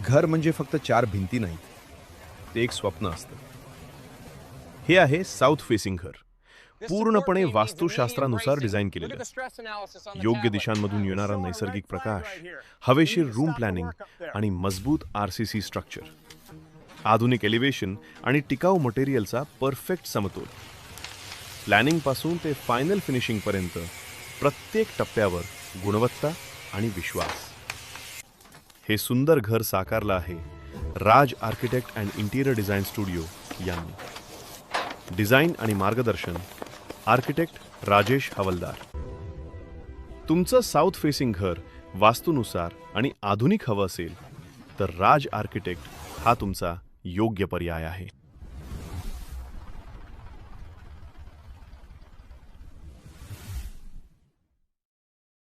घर म्हणजे फक्त चार भिंती नाही, ते एक स्वप्न असतं. हे आहे साऊथ फेसिंग घर. पूर्णपणे वास्तुशास्त्रानुसार डिझाईन केलेलं. योग्य दिशांमधून येणारा नैसर्गिक प्रकाश, हवेशीर रूम प्लॅनिंग आणि मजबूत आरसीसी स्ट्रक्चर. आधुनिक एलिव्हेशन आणि टिकाऊ मटेरियलचा परफेक्ट समतोल. प्लॅनिंगपासून ते फायनल फिनिशिंगपर्यंत प्रत्येक टप्प्यावर गुणवत्ता आणि विश्वास. हे सुंदर घर साकारलं आहे Raj architect and interior design studio यांनी. डिझाईन आणि मार्गदर्शन आर्किटेक्ट राजेश हवलदार. तुमचं साऊथ फेसिंग घर वास्तुनुसार आणि आधुनिक हवं असेल तर राज आर्किटेक्ट हा तुमचा योग्य पर्याय आहे.